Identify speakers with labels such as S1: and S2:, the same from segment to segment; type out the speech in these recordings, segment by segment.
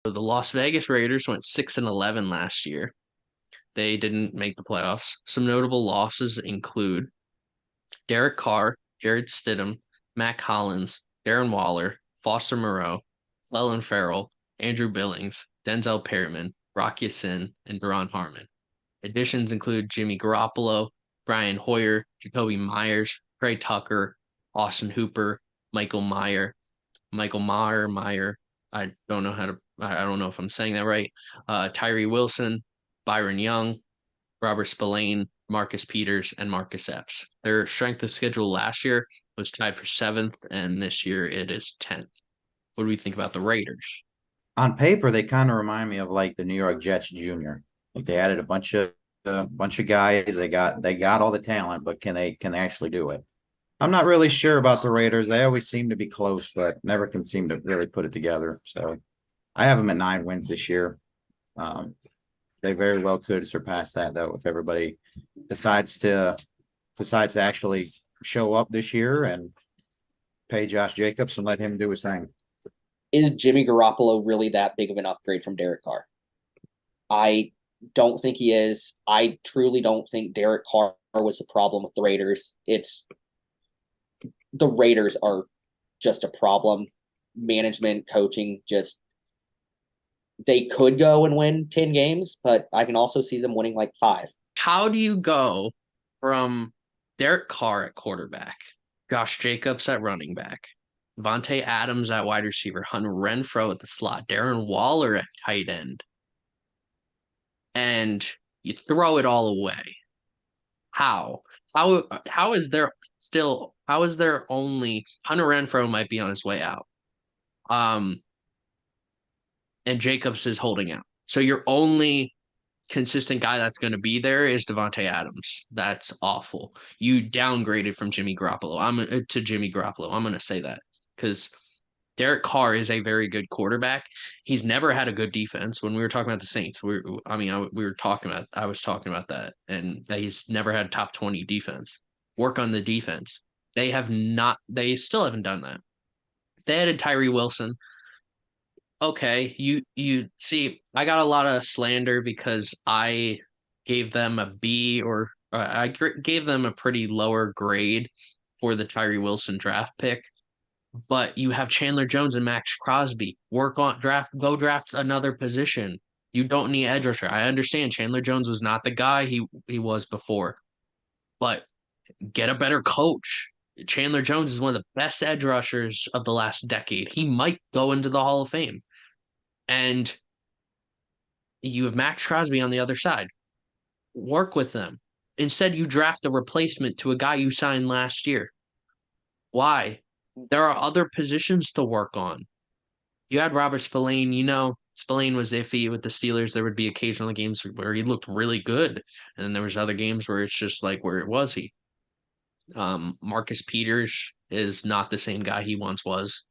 S1: The Las Vegas Raiders went 6-11 last year. They didn't make the playoffs. Some notable losses include Derek Carr, Jared Stidham, Matt Collins, Darren Waller, Foster Moreau, Clelin Ferrell, Andrew Billings, Denzel Perryman, Rock Ya-Sin, and Duron Harmon. Additions include Jimmy Garoppolo, Brian Hoyer, Jacoby Myers, Trey Tucker, Austin Hooper, Michael Meyer. I don't know how to. I don't know if I'm saying that right. Tyree Wilson, Byron Young, Robert Spillane, Marcus Peters, and Marcus Epps. Their strength of schedule last year was tied for seventh, and this year it is 10th. What do we think about the Raiders?
S2: On paper, they kind of remind me of like the New York Jets Junior. Like they added a bunch of guys. They got all the talent, but can they actually do it? I'm not really sure about the Raiders. They always seem to be close, but never can seem to really put it together. So I have them at 9 wins this year. Um, they very well could surpass that though if everybody decides to decides to actually show up this year and pay Josh Jacobs and let him do his thing.
S3: Is Jimmy Garoppolo really that big of an upgrade from Derek Carr? I don't think he is. I truly don't think Derek Carr was the problem with the Raiders. It's the Raiders are just a problem. Management, coaching, just they could go and win 10 games, but I can also see them winning like five.
S1: How do you go from Derek Carr at quarterback, Josh Jacobs at running back, Vontae Adams at wide receiver, Hunter Renfrow at the slot, Darren Waller at tight end, and you throw it all away? How? How is there still how is there only Hunter Renfrow might be on his way out. Um and Jacobs is holding out. So your only consistent guy that's going to be there is Devontae Adams. That's awful. You downgraded from Jimmy Garoppolo. I'm to Jimmy Garoppolo. I'm going to say that because Derek Carr is a very good quarterback. He's never had a good defense. When we were talking about the Saints, we were talking about I was talking about that, and that he's never had top 20 defense. Work on the defense. They have not. They still haven't done that. They added Tyree Wilson. Okay, you see, I got a lot of slander because I gave them a B, or gave them a pretty lower grade for the Tyree Wilson draft pick. But you have Chandler Jones and Max Crosby. Go draft another position. You don't need edge rusher. I understand Chandler Jones was not the guy he was before, but get a better coach. Chandler Jones is one of the best edge rushers of the last decade. He might go into the Hall of Fame. And you have Max Crosby on the other side. Work with them. Instead, you draft a replacement to a guy you signed last year. Why? There are other positions to work on. You had Robert Spillane. Spillane was iffy with the Steelers. There would be occasional games where he looked really good, and then there was other games where it's just like, where was he? Marcus Peters is not the same guy he once was.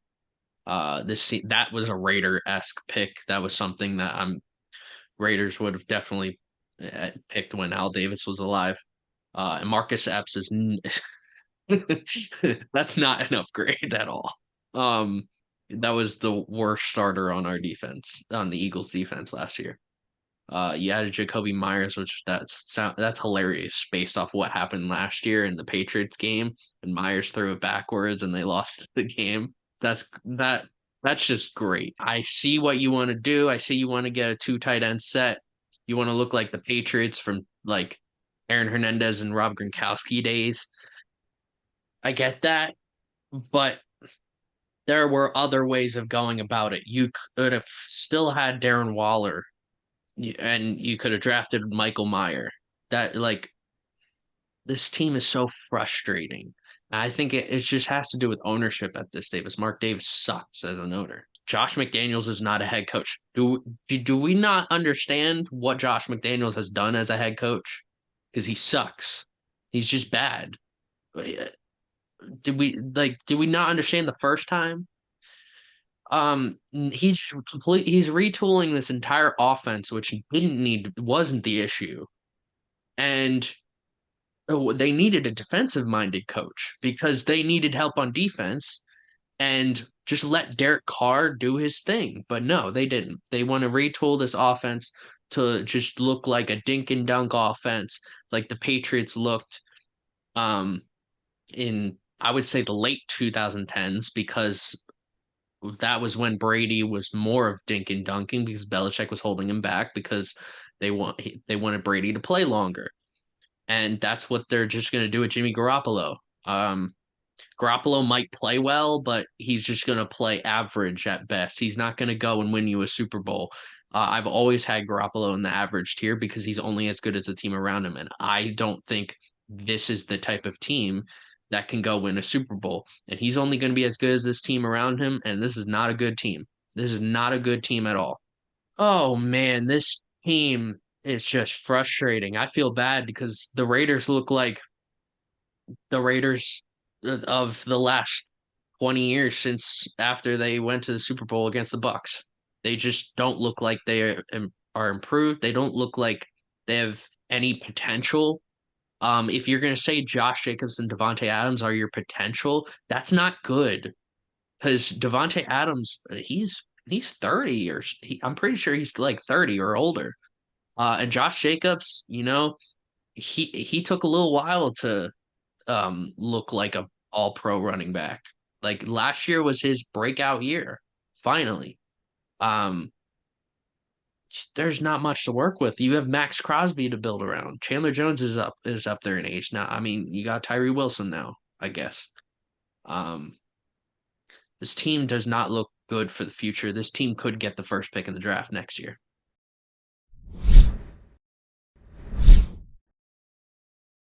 S1: That was a Raider-esque pick. That was something that Raiders would have definitely picked when Al Davis was alive. And Marcus Epps is that's not an upgrade at all. Um, that was the worst starter on our defense, on the Eagles defense last year. You added Jacoby Myers, which that's hilarious based off what happened last year in the Patriots game, and Myers threw it backwards and they lost the game. That's just great. I see what you want to do. I see you want to get a two tight end set. You want to look like the Patriots from like Aaron Hernandez and Rob Gronkowski days. I get that, but there were other ways of going about it. You could have still had Darren Waller, and you could have drafted Michael Meyer. That like this team is so frustrating. I think it just has to do with ownership at this Davis. Mark Davis sucks as an owner. Josh McDaniels is not a head coach. Do we not understand what Josh McDaniels has done as a head coach? Because he sucks. He's just bad. Did we not understand the first time? He's retooling this entire offense, which he didn't need, wasn't the issue. And they needed a defensive minded coach because they needed help on defense. And just let Derek Carr do his thing. But no, they didn't. They want to retool this offense to just look like a dink and dunk offense, like the Patriots looked um in I would say the late 2010s, because that was when Brady was more of dink and dunking because Belichick was holding him back because they wanted Brady to play longer. And that's what they're just going to do with Jimmy Garoppolo. Garoppolo might play well, but he's just going to play average at best. He's not going to go and win you a Super Bowl. I've always had Garoppolo in the average tier because he's only as good as the team around him. And I don't think this is the type of team that can go win a Super Bowl. And he's only going to be as good as this team around him. And this is not a good team. This is not a good team at all. Oh man, this team is just frustrating. I feel bad because the Raiders look like the Raiders of the last 20 years since after they went to the Super Bowl against the Bucks. They just don't look like are improved. They don't look like they have any potential. If you're going to say Josh Jacobs and Devontae Adams are your potential, that's not good because Devontae Adams, he's 30 or I'm pretty sure he's like 30 or older. And Josh Jacobs, he took a little while to look like a all pro running back. Like last year was his breakout year, finally. Um, there's not much to work with. You have Max Crosby to build around. Chandler Jones is up there in age now. I mean, you got Tyree Wilson now, I guess. Um, this team does not look good for the future. This team could get the first pick in the draft next year.